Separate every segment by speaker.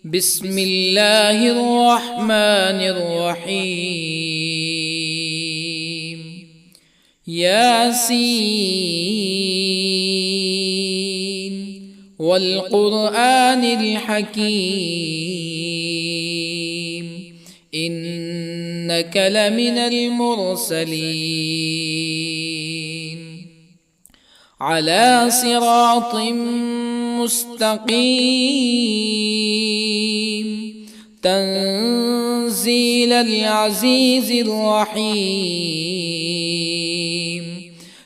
Speaker 1: بسم الله الرحمن الرحيم. ياسين والقرآن الحكيم إنك لمن المرسلين على صراط مستقيم تنزيل العزيز الرحيم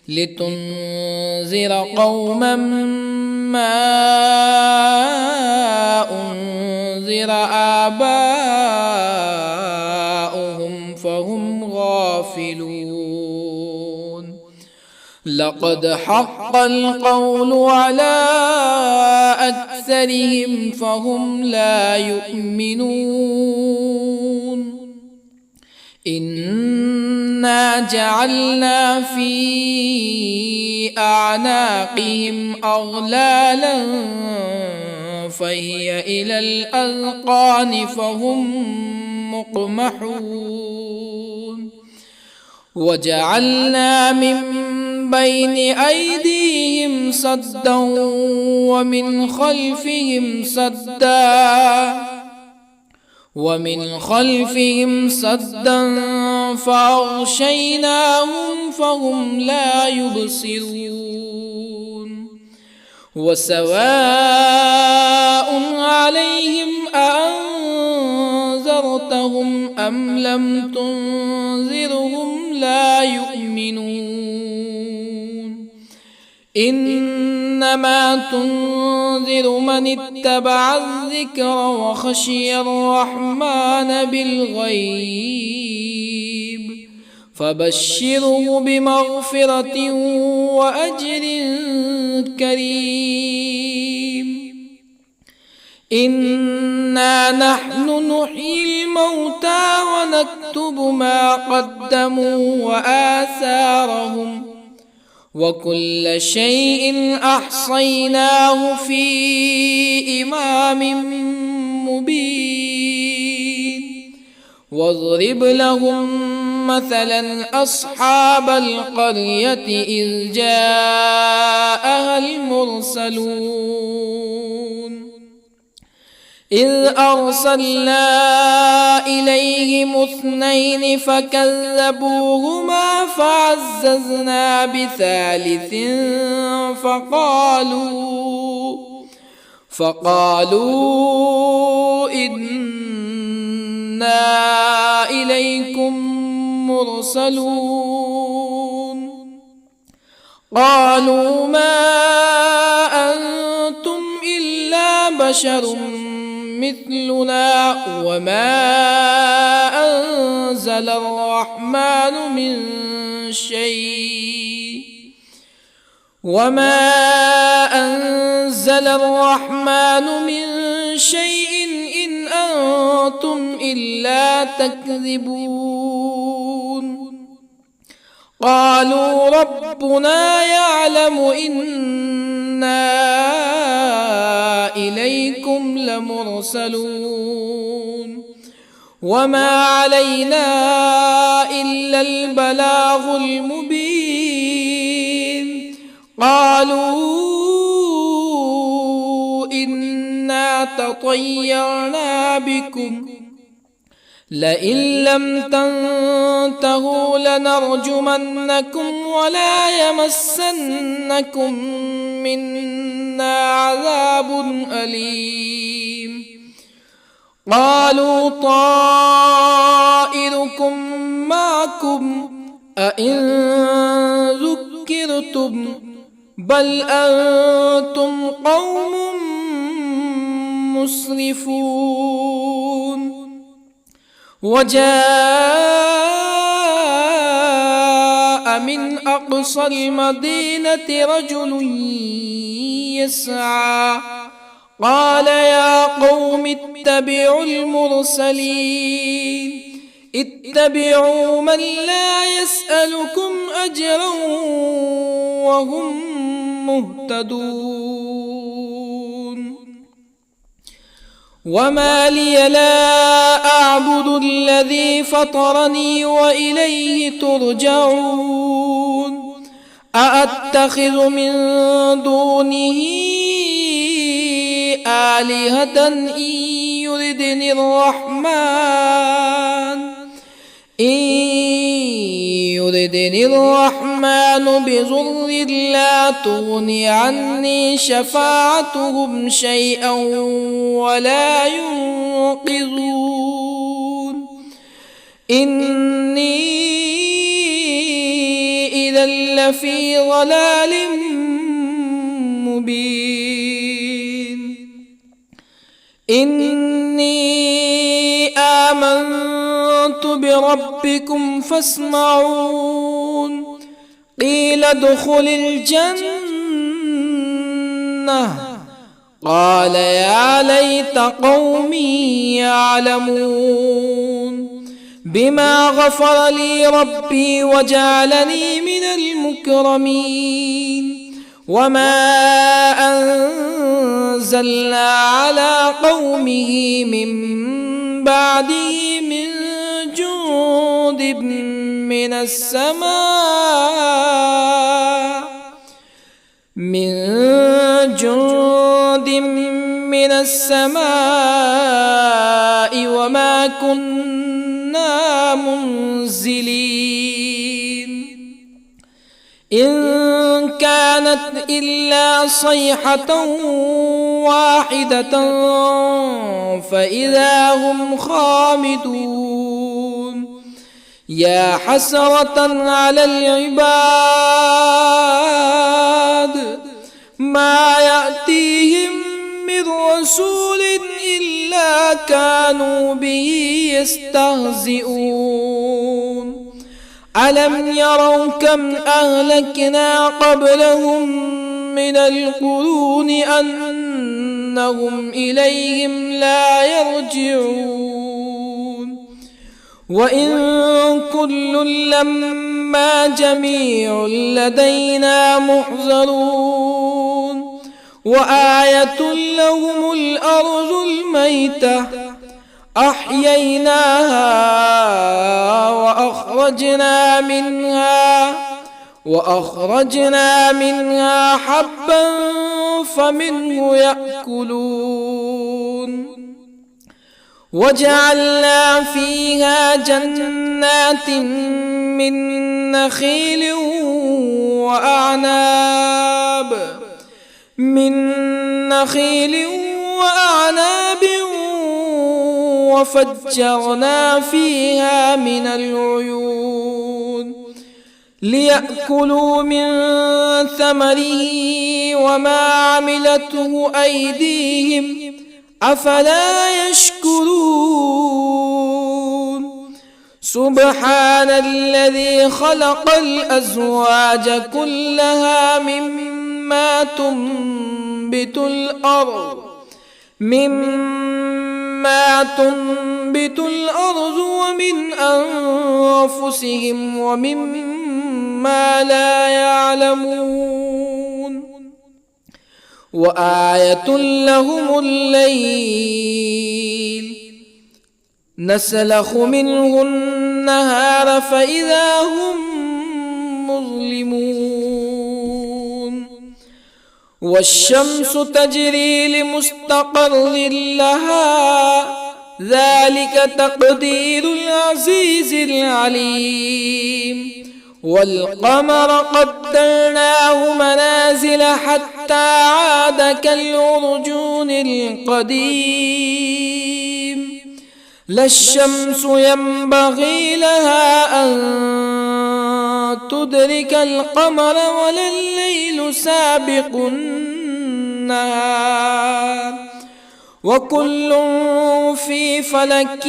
Speaker 1: لتنذر قوما ما أنذر آباؤهم فهم غافلون. لقد حق القول على أكثرهم فهم لا يؤمنون. إنا جعلنا في أعناقهم أغلالا فهي إلى الأذقان فهم مقمحون. وجعلنا من بين أيديهم سدا ومن خلفهم سدا فأغشيناهم فهم لا يبصرون. وسواء عليهم أأنذرتهم أم لم تنذرهم لا يؤمنون. إنما تنذر من اتبع الذكر وخشي الرحمن بالغيب فبشره بمغفرة وأجر كريم. إنا نحن نحيي الموتى ونكتب ما قدموا وآثارهم وكل شيء أحصيناه في إمام مبين. واضرب لهم مثلا أصحاب القرية إذ جاءها المرسلون إذ أرسلنا إليهم اثنين فكذبوهما فعززنا بثالث فقالوا إنا إليكم مرسلون. قالوا ما أنتم إلا بشر مثلنا وما أنزل الرحمن من شيء إن أنتم إلا تكذبون. قالوا ربنا يعلم إنا إليكم لمرسلون وما علينا إلا البلاغ المبين. قالوا إنا تطيرنا بكم لئن لم تنتهوا لنرجمنكم ولا يمسنكم منا عذاب أليم. قالوا طائركم معكم أئن ذكرتم بل أنتم قوم مسرفون. وجاء من أقصى المدينة رجل يسعى قال يا قوم اتبعوا المرسلين اتبعوا من لا يسألكم أجرا وهم مهتدون. وما لي لا أعبد الذي فطرني وإليه ترجعون أأتخذ من دونه آلهة إن يردني الرحمن بضر لا تغن عني شفاعتهم شيئا ولا ينقذون إني إذا لفي ضلال مبين إني آمنت بربكم فاسمعون قيل ادخل الجنة قال يا ليت قومي يعلمون بما غفر لي ربي وجعلني من المكرمين وما أنزلنا على قومه من بعده من جند من السماء وما كنا منزلين إن كانت إلا صيحة واحدة فإذا هم خامدون يا حسرة على العباد ما يأتيهم من رسول إلا كانوا به يستهزئون ألم يروا كم أهلكنا قبلهم من القرون أنهم إليهم لا يرجعون وإن كل لما جميع لدينا محضرون وآية لهم الأرض الميتة أحييناها وأخرجنا منها حبا فمنه يأكلون وجعلنا فيها جنات من نخيل وأعناب وفجرنا فيها من العيون ليأكلوا من ثمره وما عملته أيديهم أفلا يشكرون سبحان الذي خلق الأزواج كلها مما تنبت الأرض ومن أنفسهم ومما لا يعلمون وآية لهم الليل نسلخ منه النهار فإذا هم مظلمون والشمس تجري لمستقر لها ذلك تقدير العزيز العليم والقمر قدرناه منازل حتى عاد كالعرجون القديم لا الشمس ينبغي لها أن تدرك القمر ولا الليل سابق النهار وكل في فلك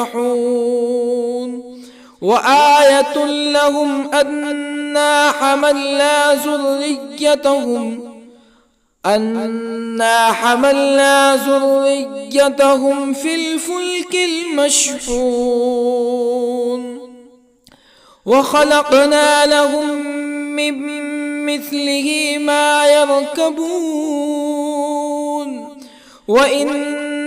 Speaker 1: يسبحون وآية لهم أنا حملنا ذريتهم في الفلك المشحون وخلقنا لهم من مثله ما يركبون وإن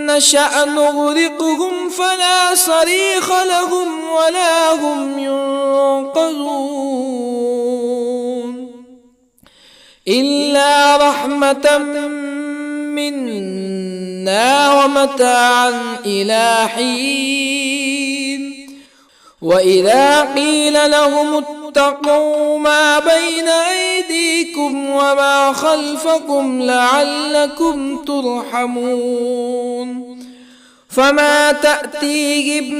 Speaker 1: نشأ نغرقهم فلا صريخ لهم ولا هم ينقذون إلا رحمة منا ومتاعا إلى حين وإذا قيل لهم اتقوا ما بين أيديكم وما خلفكم لعلكم ترحمون فما تأتيهم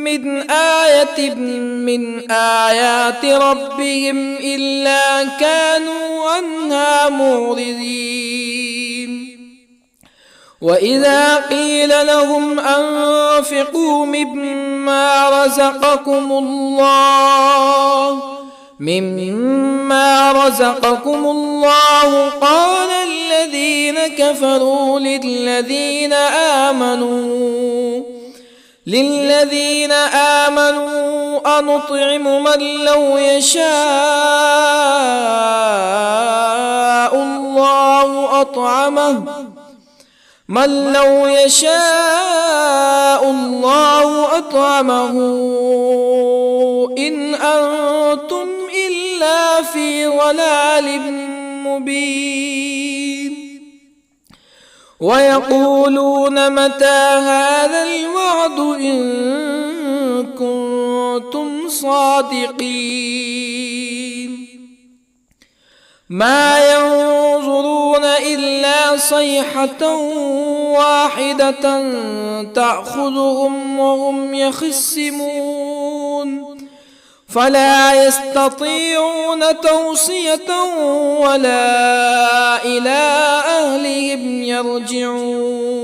Speaker 1: من آية من آيات ربهم إلا كانوا عنها معرضين وإذا قيل لهم أنفقوا مما رزقكم الله قال الذين كفروا للذين آمنوا أنطعم من لو يشاء الله أطعمه إن أنتم إلا في ضلال مبين ويقولون متى هذا الوعد إن كنتم صادقين ما ينظرون إلا صيحة واحدة تأخذهم وهم يخصمون فلا يستطيعون توصية ولا إلى أهلهم يرجعون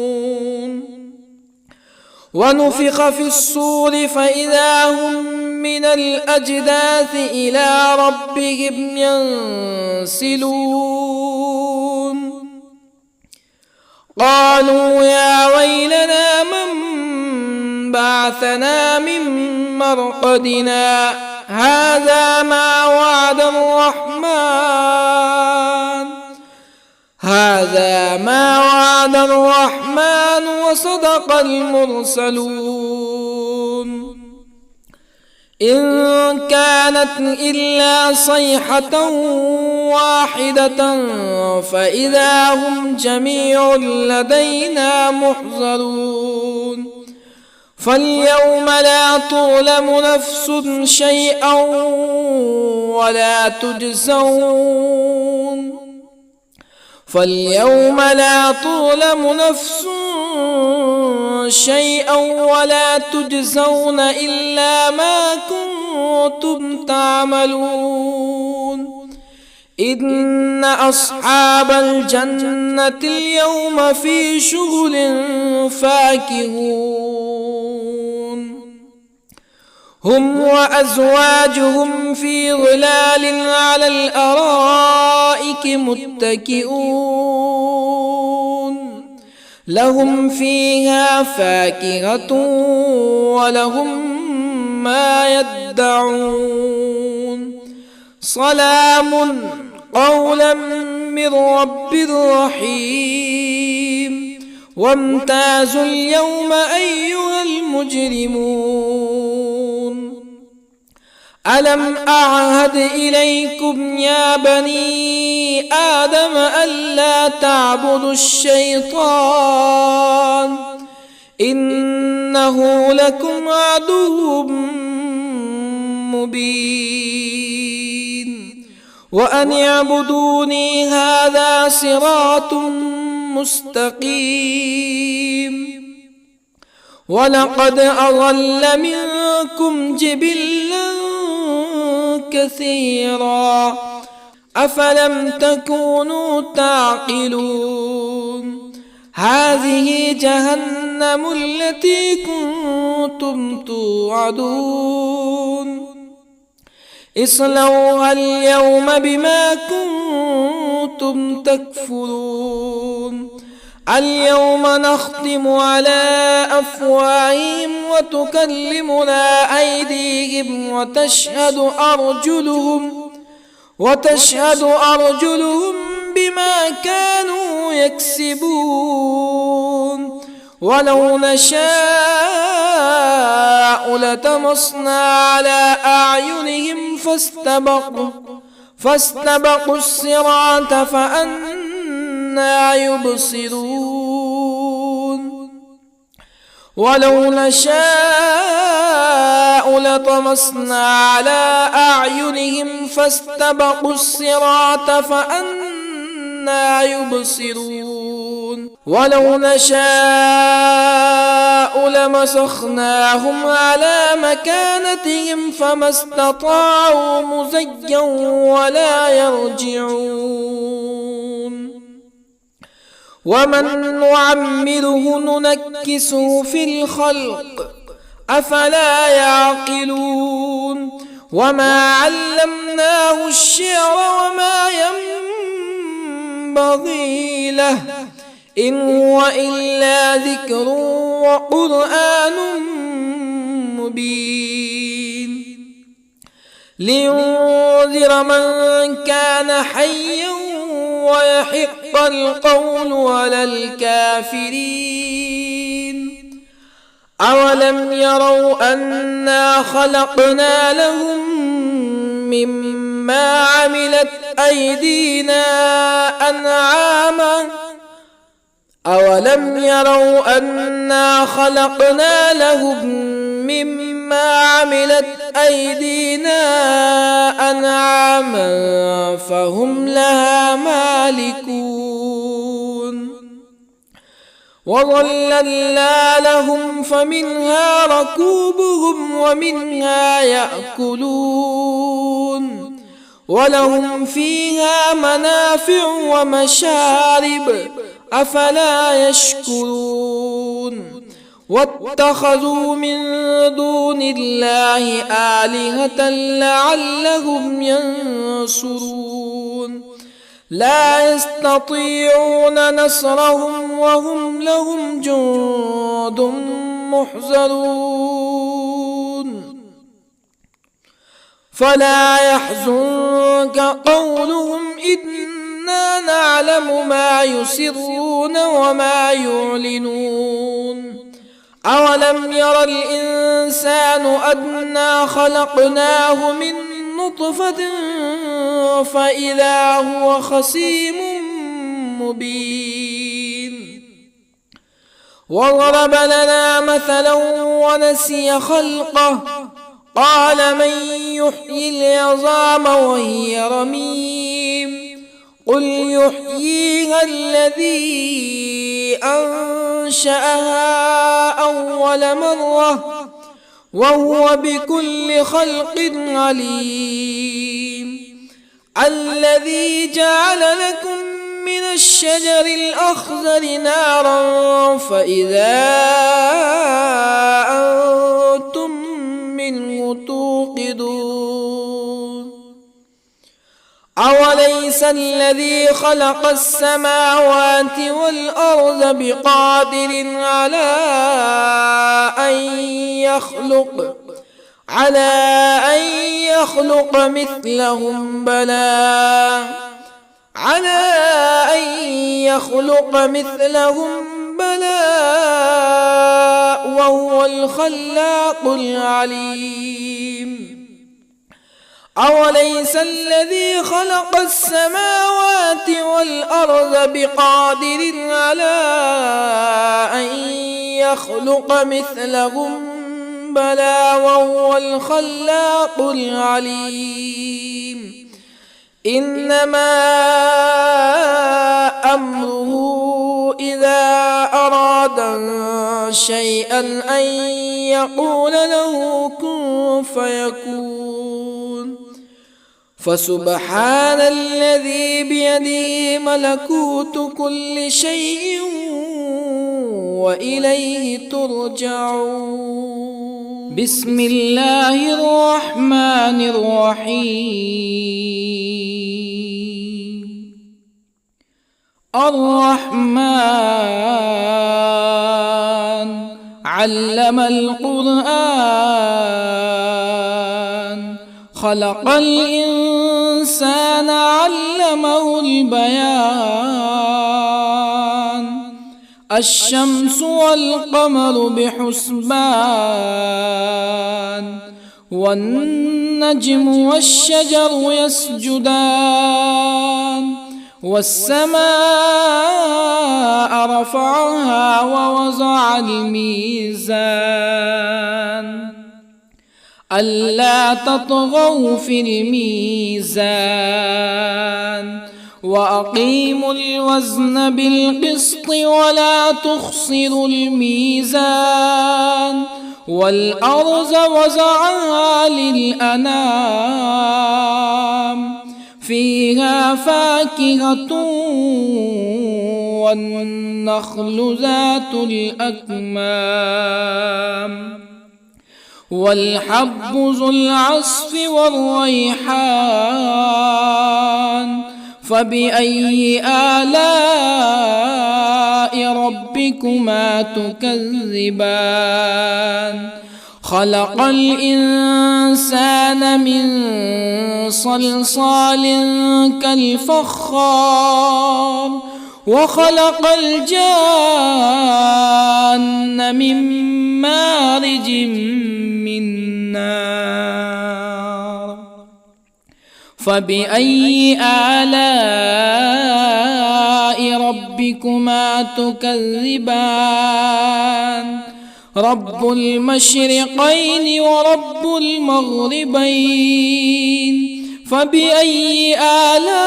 Speaker 1: ونفخ في الصور فإذا هم من الأجداث إلى ربهم ينسلون قالوا يا ويلنا من بعثنا من مرقدنا هذا ما وعد الرحمن وصدق المرسلون إن كانت إلا صيحة واحدة فإذا هم جميع لدينا محضرون فاليوم لا تظلم نفس شيئا ولا تجزون إلا ما كنتم تعملون إن أصحاب الجنة اليوم في شغل فاكهون هم وأزواجهم في ظلال على الأرائك متكئون لهم فيها فاكهة ولهم ما يدعون سلام قولا من رب رحيم وامتازوا اليوم أيها المجرمون ألم أعهد إليكم يا بني آدم ألا تعبدوا الشيطان إنه لكم عدو مبين وأن اعبدوني هذا صراط مستقيم ولقد أضل منكم جبلا كثيرا أفلم تكونوا تعقلون هذه جهنم التي كنتم توعدون اصلوها اليوم بما كنتم تكفرون اليوم نختم على أفواههم وتكلمنا أيديهم وتشهد أرجلهم بما كانوا يكسبون ولو نشاء لطمسنا على أعينهم فاستبقوا الصراط فأنى يبصرون ولو نشاء لطمسنا على أعينهم فاستبقوا الصراط فأنى يبصرون ولو نشاء لمسخناهم على مكانتهم فما استطاعوا مزيا ولا يرجعون ومن نعمره ننكسه في الخلق أفلا يعقلون وما علمناه الشعر وما ينبغي له إن هو إلا ذكر وقرآن مبين لينذر من كان حيا ويحق القول على الكافرين أولم يروا أنا خلقنا لهم مما عملت أيدينا أنعاما أولم يروا أنا خلقنا لهم مما عملت أيدينا أنعاما فهم لها مالكون وظللنا لهم فمنها ركوبهم ومنها يأكلون ولهم فيها منافع ومشارب أفلا يشكرون واتخذوا من دون الله آلهة لعلهم ينصرون لا يستطيعون نصرهم وهم لهم جند محضرون فلا يحزنك قولهم إنا نعلم ما يسرون وما يعلنون أولم ير الإنسان أنا خلقناه من نطفة فإذا هو خصيم مبين وضرب لنا مثلا ونسي خلقه قال من يحيي العظام وهي رميم قل يحييها الذي أنشأها أول مرة وهو بكل خلق عليم الذي جعل لكم من الشجر الأخضر نارا فإذا أنتم منه توقدون أوليس الذي خلق السماوات والأرض بقادر على أن يخلق مثلهم بلى وهو الخلاق العليم أوليس الذي خلق السماوات والأرض بقادر على أن يخلق مثلهم بلى وهو الخلاق العليم إنما أمره إذا أراد شيئا أن يقول له كن فيكون فسبحان الذي بيده ملكوت كل شيء وإليه ترجعون بسم الله الرحمن الرحيم الرحمن علم القرآن خلق الإنسان الإنسان علمه البيان الشمس والقمر بحسبان والنجم والشجر يسجدان والسماء رفعها ووضع الميزان ألا تطغوا في الميزان وأقيموا الوزن بالقسط ولا تخسروا الميزان والأرض وضعها للأنام فيها فاكهة والنخل ذات الأكمام والحب ذو العصف والريحان فبأي آلاء ربكما تكذبان خلق الإنسان من صلصال كالفخار وخلق الجان من مارج من نار فبأي آلاء ربكما تكذبان رب المشرقين ورب المغربين فبأي آلاء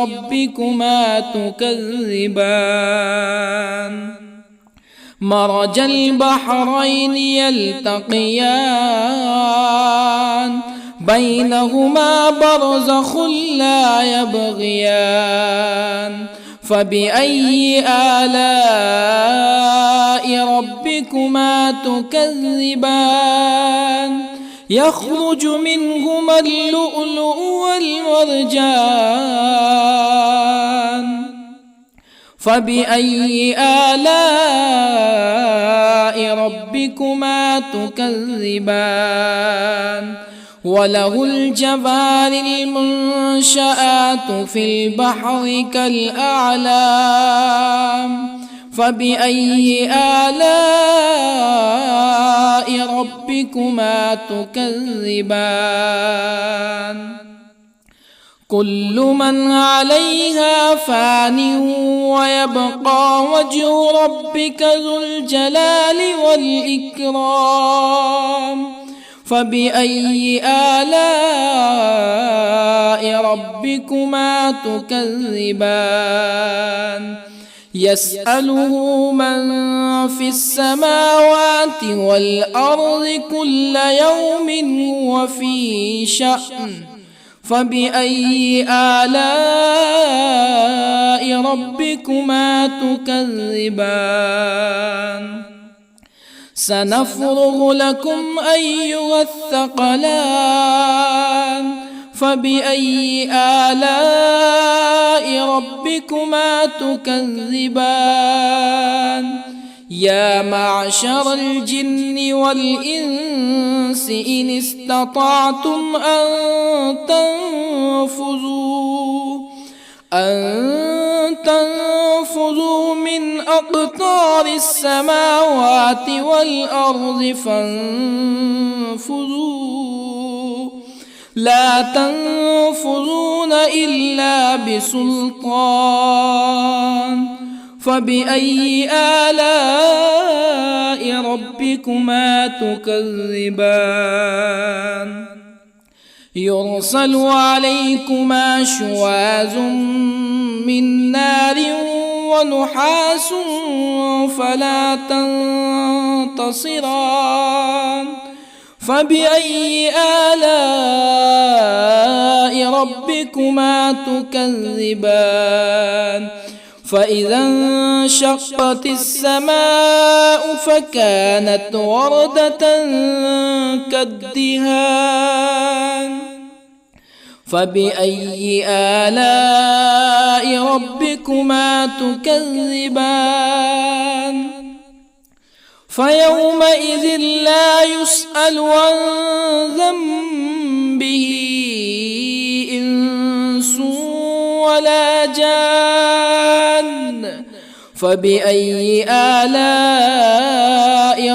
Speaker 1: ربكما تكذبان مرج البحرين يلتقيان بينهما برزخ لا يبغيان فبأي آلاء ربكما تكذبان يخرج منهما اللؤلؤ والمرجان فبأي آلاء ربكما تكذبان وله الجوار المنشآت في البحر كالأعلام فبأي آلاء ربكما تكذبان كل من عليها فان ويبقى وجه ربك ذو الجلال والإكرام فبأي آلاء ربكما تكذبان يسأله من في السماوات والأرض كل يوم هو في شأن فبأي آلاء ربكما تكذبان سنفرغ لكم أيها الثقلان فبأي آلاء ربكما تكذبان يا معشر الجن والإنس إن استطعتم أن تنفذوا من أقطار السماوات والأرض فانفذوا لا تنفذون إلا بسلطان فبأي آلاء ربكما تكذبان يرسل عليكما شواظ من نار ونحاس فلا تنتصران فبأي آلاء ربكما تكذبان فإذا انشقت السماء فكانت وردة كالدهان فبأي آلاء ربكما تكذبان فيومئذ لا يسأل عن ذنبه به إنس ولا جان فبأي آلاء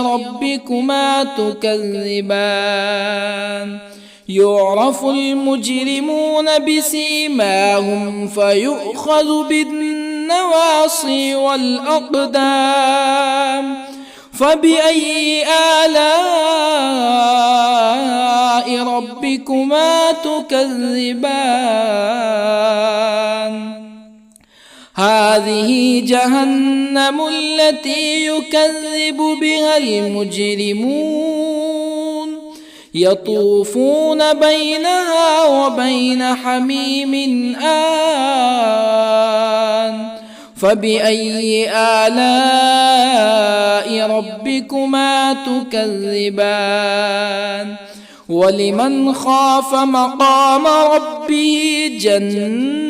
Speaker 1: ربكما تكذبان يعرف المجرمون بسيماهم فيؤخذ بالنواصي والأقدام فبأي آلاء ربكما تكذبان هذه جهنم التي يكذب بها المجرمون يطوفون بينها وبين حميم آن فبأي آلاء ربكما تكذبان ولمن خاف مقام ربه جنتان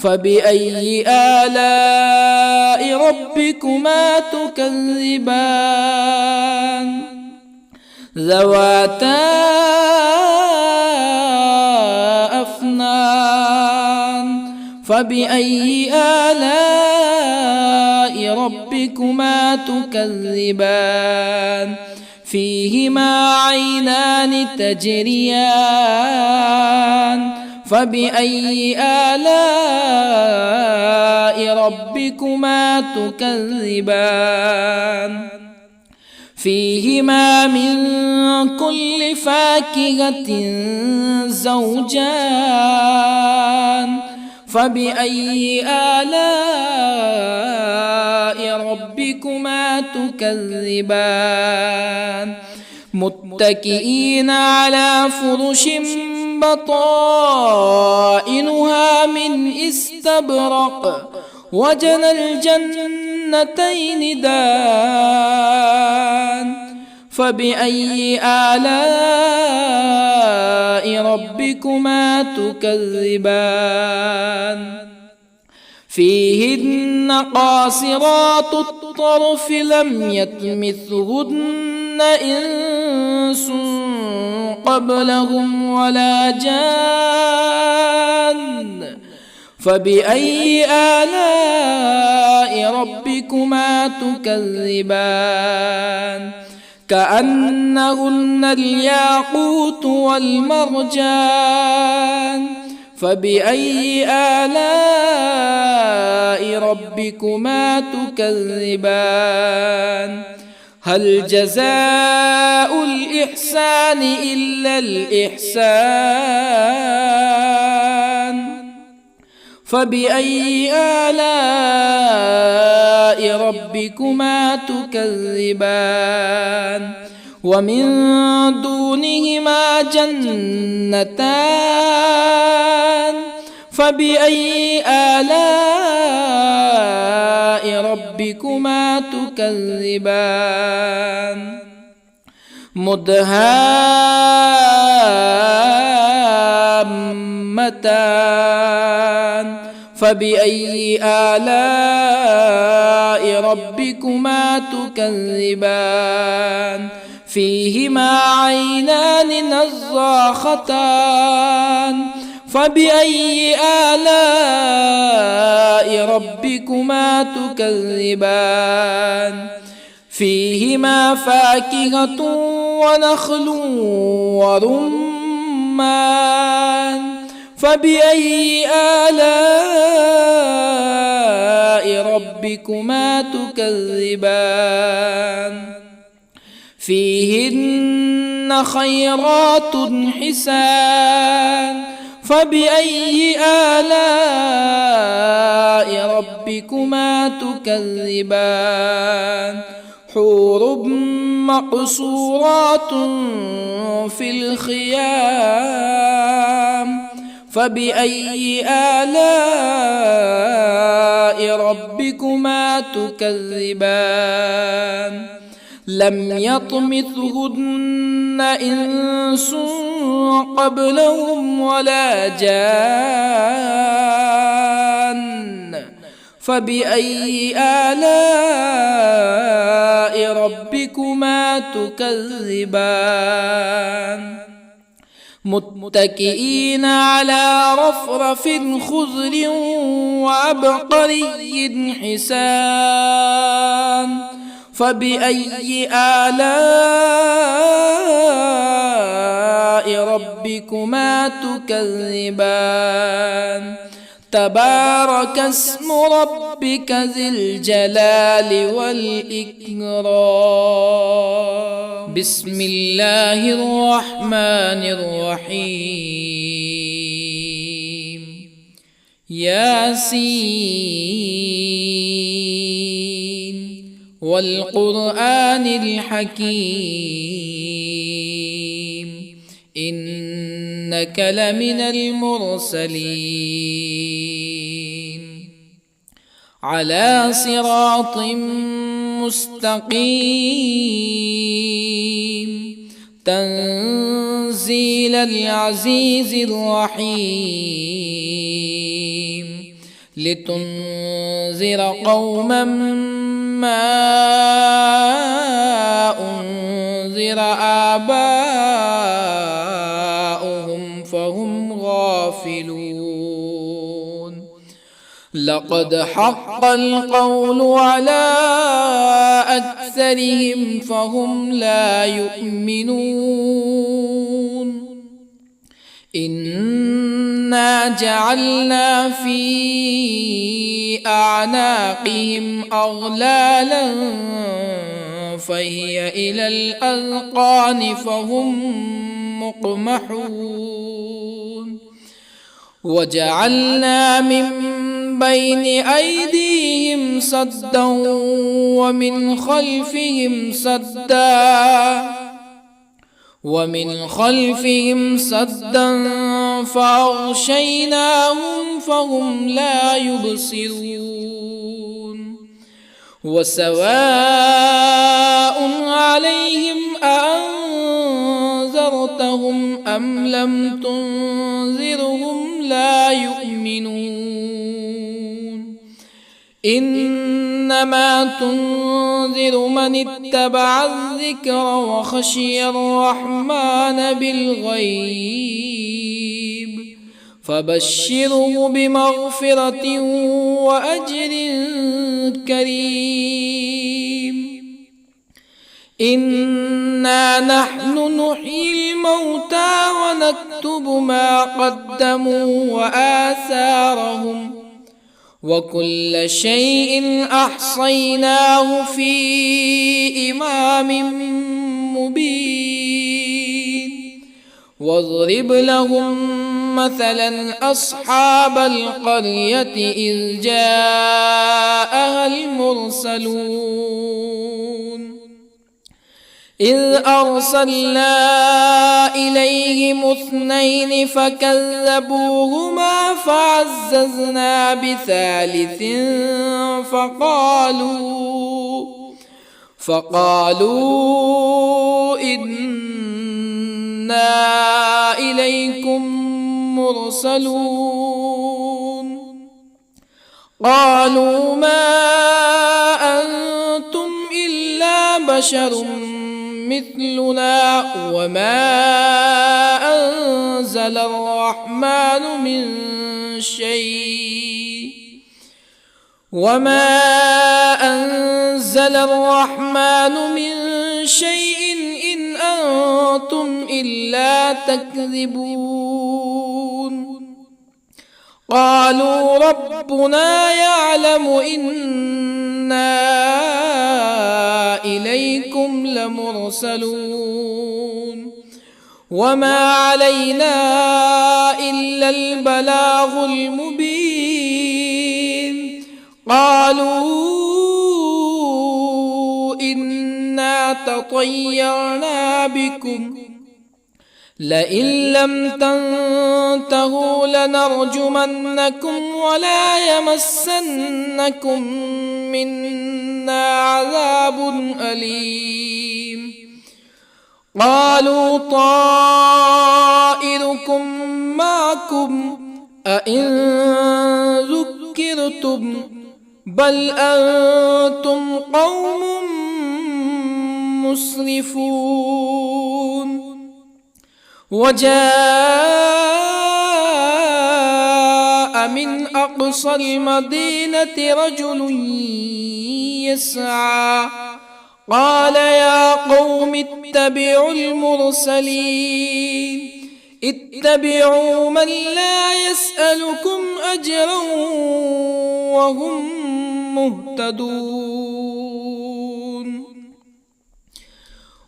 Speaker 1: فبأي آلاء ربكما تكذبان ذواتا أفنان فبأي آلاء ربكما تكذبان فيهما عينان تجريان فبأي آلاء ربكما تكذبان فيهما من كل فاكهة زوجان فبأي آلاء ربكما تكذبان متكئين على فرش بطائنها من استبرق وجنى الجنتين دان فبأي آلاء ربكما تكذبان فيهن قاصرات الطرف لم يطمثهن إنس قبلهم ولا جان فبأي آلاء ربكما تكذبان كأنهن الياقوت والمرجان فبأي آلاء ربكما تكذبان هل جزاء الإحسان إلا الإحسان فبأي آلاء ربكما تكذبان ومن دونهما جنتان فبأي آلاء ربكما تكذبان مدهامتان فبأي آلاء ربكما تكذبان فيهما عينان نضاختان فبأي آلاء ربكما تكذبان فيهما فاكهة ونخل ورمان فبأي آلاء ربكما تكذبان فيهن خيرات حسان فبأي آلاء ربكما تكذبان حور مقصورات في الخيام فبأي آلاء ربكما تكذبان لم يطمثهن إنس قبلهم ولا جان فبأي آلاء ربكما تكذبان متكئين على رفرف خضر وعبقري حسان فبأي آلاء ربكما تكذبان تبارك اسم ربك ذي الجلال والإكرام بسم الله الرحمن الرحيم ياسين والقرآن الحكيم إنك لمن المرسلين على صراط مستقيم تنزيل العزيز الرحيم لتنذر قوما ما أنذر آباؤهم فهم غافلون لقد حق القول على أكثرهم فهم لا يؤمنون إنا جعلنا في أعناقهم أغلالا فهي إلى الأذقان فهم مقمحون وجعلنا من بين أيديهم سدا ومن خلفهم سدا فأغشيناهم فهم لا يبصرون وسواء عليهم أأنذرتهم أم لم تنذرهم لا يؤمنون إنما تنذر من اتبع الذكر وخشي الرحمن بالغيب فبشره بمغفرة وأجر كريم إنا نحن نحيي الموتى ونكتب ما قدموا وآثارهم وكل شيء أحصيناه في إمام مبين واضرب لهم مثلا أصحاب القرية إذ جاءها المرسلون إذ أرسلنا إليهم اثنين فكذبوهما فعززنا بثالث فقالوا إنا إليكم مرسلون قالوا ما أنتم إلا بشر مثلنا وما أنزل الرحمن من شيء إن أنتم إلا تكذبون قالوا ربنا يعلم إنا إليكم لمرسلون وما علينا إلا البلاغ المبين قالوا إنا تطيرنا بكم لئن لم تنتهوا لنرجمنكم ولا يمسنكم منا عذاب أليم قالوا طائركم معكم أئن ذكرتم بل أنتم قوم مسرفون. وجاء من أقصى المدينة رجل يسعى قال يا قوم اتبعوا المرسلين اتبعوا من لا يسألكم أجرا وهم مهتدون.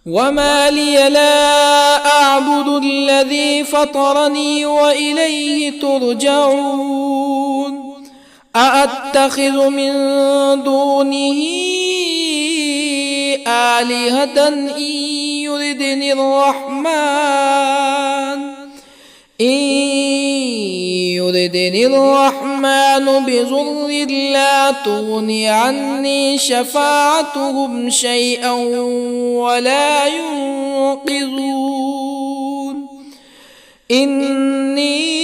Speaker 1: وما لي لا أعبد الذي فطرني وإليه ترجعون. أأتخذ من دونه آلهة إن يردني الرحمن بضر لا تغني عني شفاعتهم شيئا ولا ينقذون. إني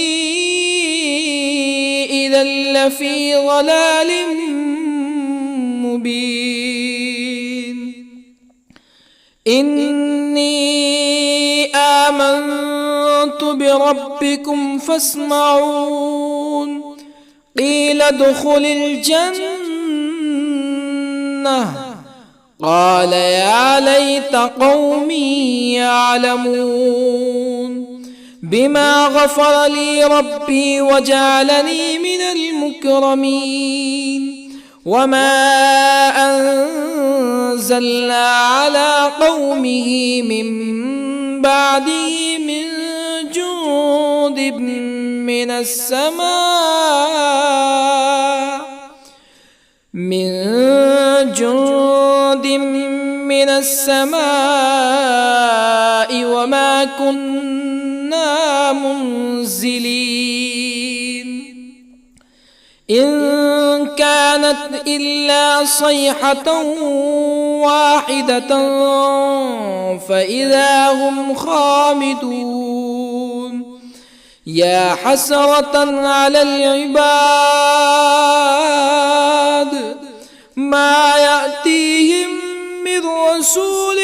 Speaker 1: إذا لفي ضلال مبين. إني آمنت بربكم فاسمعون. قيل ادخل الجنة قال يا ليت قومي يعلمون بما غفر لي ربي وجعلني من المكرمين. وما أنزلنا على قومه من بعده من جند من السماء وما كنا منزلين. إن كانت إلا صيحة واحدة فإذا هم خامدون. يا حسرة على العباد ما يأتيهم من رسول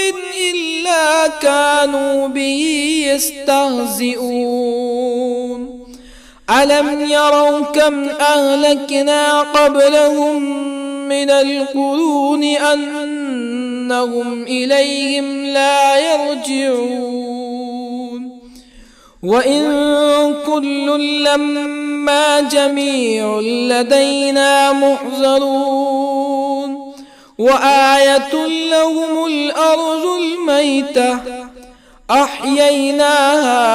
Speaker 1: إلا كانوا به يستهزئون. ألم يروا كم أهلكنا قبلهم من القرون أنهم إليهم لا يرجعون. وإن كل لما جميع لدينا محضرون. وآية لهم الأرض الميتة أحييناها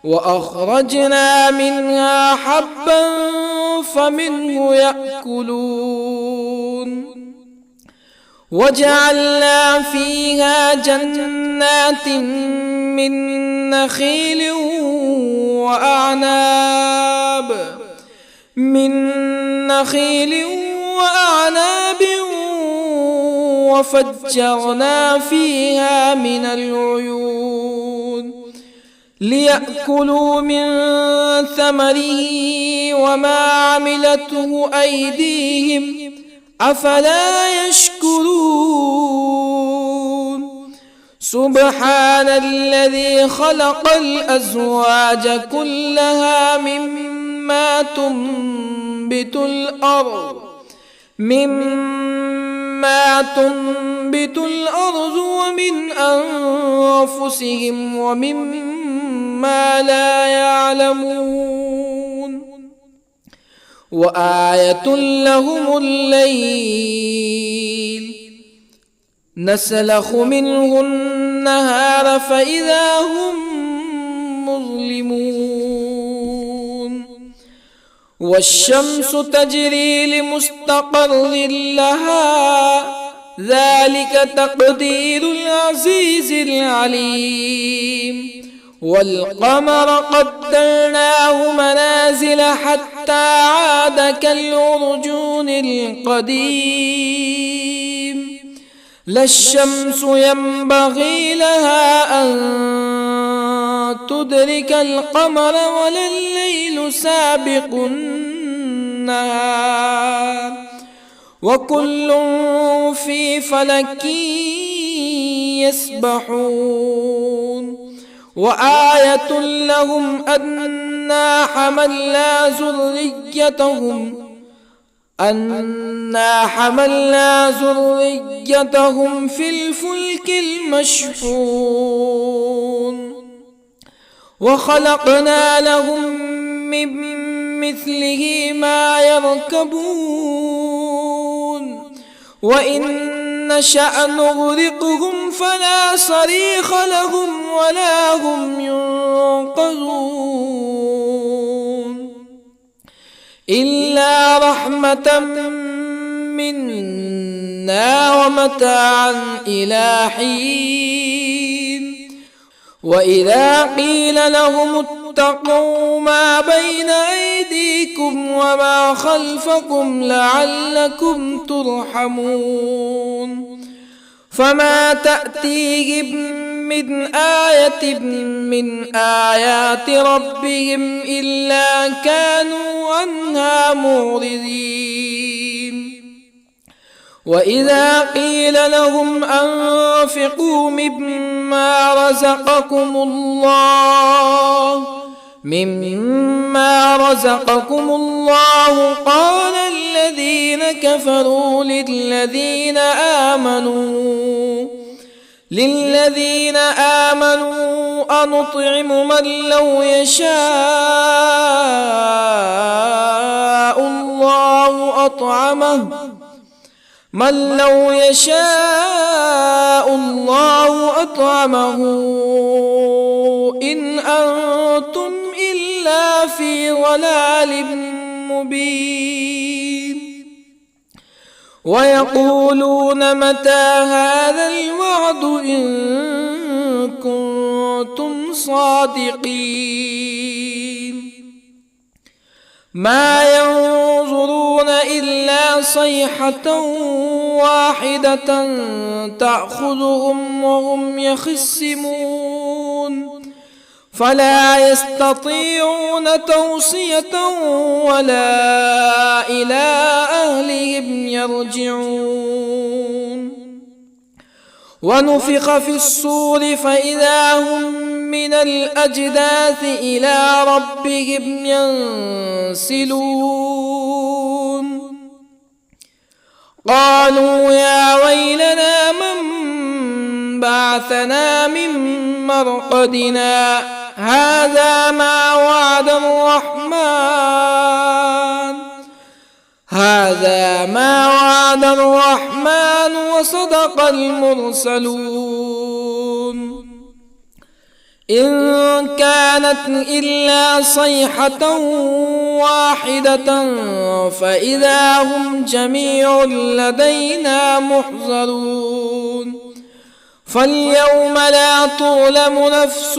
Speaker 1: وأخرجنا منها حبا فمنه يأكلون. وجعلنا فيها جنات من نخيل وأعناب وفجرنا فيها من العيون ليأكلوا من ثمره وما عملته أيديهم أفلا يشكرون. سبحان الذي خلق الأزواج كلها مما تنبت الأرض ومن أنفسهم ومما لا يعلمون. وآية لهم الليل نسلخ منه النهار فإذا هم مظلمون. والشمس تجري لمستقر لها ذلك تقدير العزيز العليم. والقمر قدرناه منازل حتى عاد كالعرجون القديم. لا الشمس ينبغي لها أن تدرك القمر ولا الليل سابق النهار وكل في فلك يسبحون وآية لهم أنا حملنا ذريتهم في الفلك المشحون وخلقنا لهم من مثله ما يركبون وإن نشأ نغرقهم فلا صريخ لهم ولا هم ينقذون إلا رحمة منا ومتاعا إلى حين وإذا قيل لهم اتقوا ما بين أيديكم وما خلفكم لعلكم ترحمون فما تأتيهم من آية من آيات ربهم إلا كانوا عنها معرضين وإذا قيل لهم أنفقوا مما رزقكم الله قال الذين كفروا للذين آمنوا أنطعم من لو يشاء الله أطعمه إن أنتم إلا في ضلال مبين ويقولون متى هذا الوعد إن كنتم صادقين ما ينظرون إلا صيحة واحدة تأخذهم وهم يخصمون فلا يستطيعون توصية ولا إلى أهلهم يرجعون ونفخ في الصور فإذا هم من الأجداث إلى ربهم ينسلون قالوا يا ويلنا من بعثنا من مرقدنا هذا ما وعد الرحمن وصدق المرسلون إن كانت إلا صيحة واحدة فإذا هم جميع لدينا محضرون فاليوم لا تظلم نفس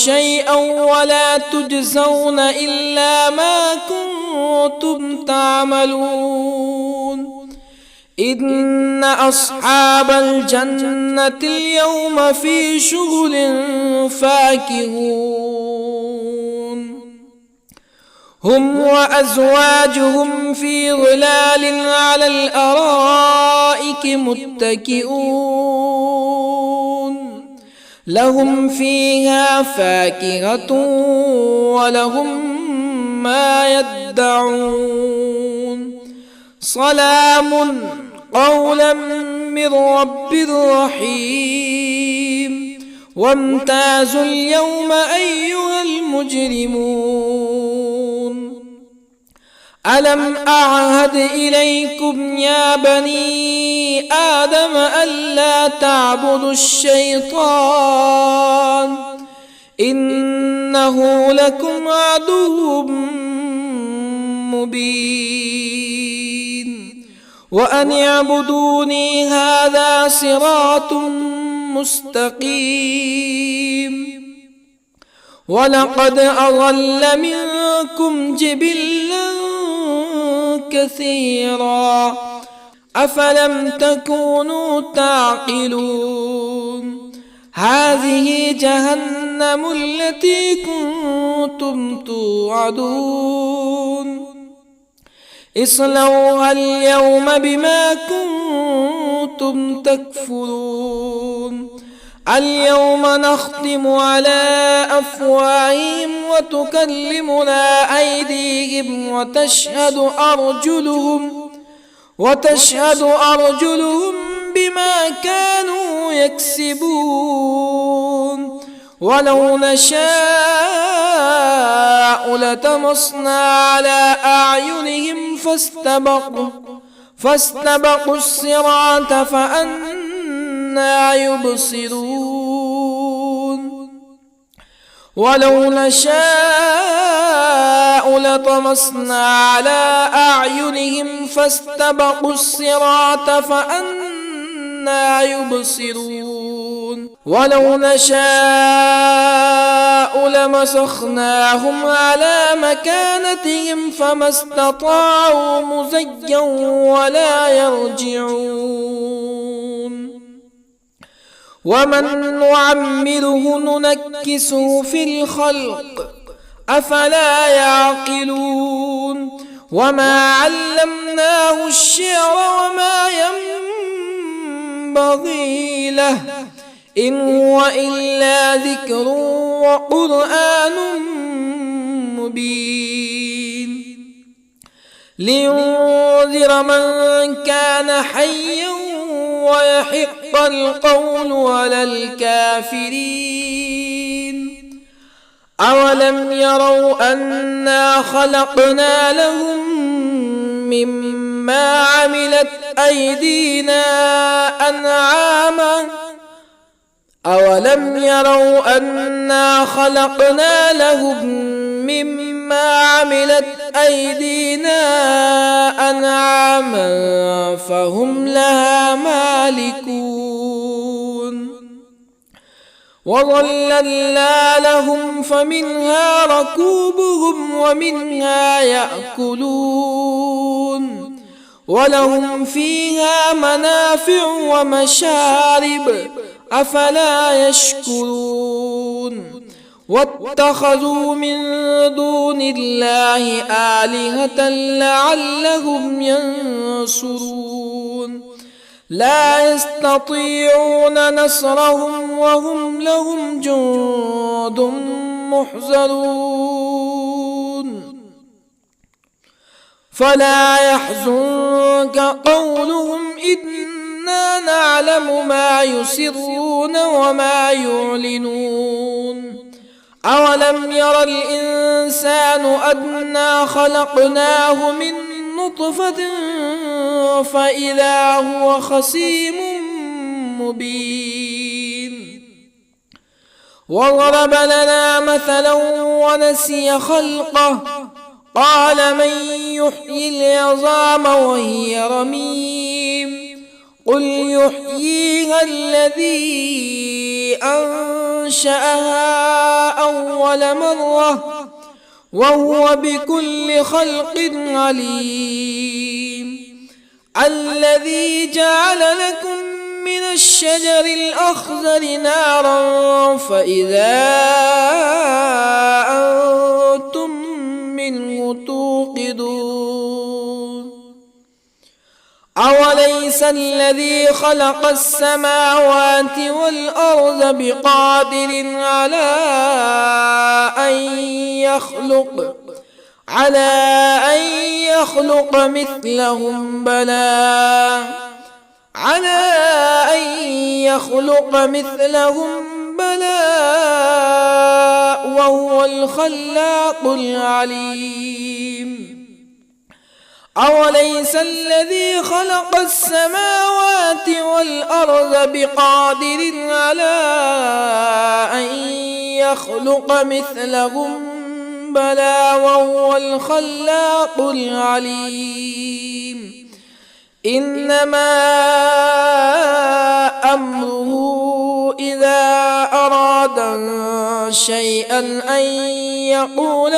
Speaker 1: شيئا ولا تجزون إلا ما كنتم تعملون إن أصحاب الجنة اليوم في شغل فاكهون هم وأزواجهم في ظلال على الأرائك متكئون لهم فيها فاكهة ولهم ما يدعون سلام قولا من رب رحيم وامتازوا اليوم أيها المجرمون ألم أعهد إليكم يا بني آدم ألا تعبدوا الشيطان إنه لكم عدو مبين وأن اعبدوني هذا صراط مستقيم ولقد أضل منكم جبلا كثيرا أفلم تكونوا تعقلون هذه جهنم التي كنتم توعدون اصلوها اليوم بما كنتم تكفرون اليوم نختم على أفواههم وتكلمنا أيديهم وتشهد أرجلهم بما كانوا يكسبون ولو نشاء لطمسنا على أعينهم فاستبقوا الصراط فأنى يبصرون ولو نشاء لطمسنا على أعينهم فاستبقوا الصراط فأنى يبصرون ولو نشاء لمسخناهم على مكانتهم فما استطاعوا مزيا ولا يرجعون ومن نعمره ننكسه في الخلق أفلا يعقلون وما علمناه الشعر وما ينبغي له إن هو إلا ذكر وقرآن مبين لينذر من كان حيا ويحق القول على الكافرين أولم يروا أنا خلقنا لهم مما عملت أيدينا أنعاما أولم يروا أنا خلقنا لهم مما عملت أيدينا أنعاما فهم لها مالكون وظللنا لهم فمنها ركوبهم ومنها يأكلون ولهم فيها منافع ومشارب أفلا يشكرون واتخذوا من دون الله آلهة لعلهم ينصرون لا يستطيعون نصرهم وهم لهم جند محضرون فلا يحزنك قولهم إنا نعلم ما يسرون وما يعلنون أولم ير الإنسان أنا خلقناه من نطفة فإذا هو خصيم مبين وضرب لنا مثلا ونسي خلقه قال من يحيي العظام وهي رميم قل يحييها الذي أنشأها أول مرة وهو بكل خلق عليم الذي جعل لكم من الشجر الأخضر نارا فإذا أنتم منه توقدون أوليس الذي خلق السماوات والأرض بقادر على أن يخلق مثلهم بلى وهو الخلاق العليم أوليس الذي خلق السماوات والأرض بقادر على أن يخلق مثلهم بلى وهو الخلاق العليم إنما أمره إذا أراد شيئا أن يقول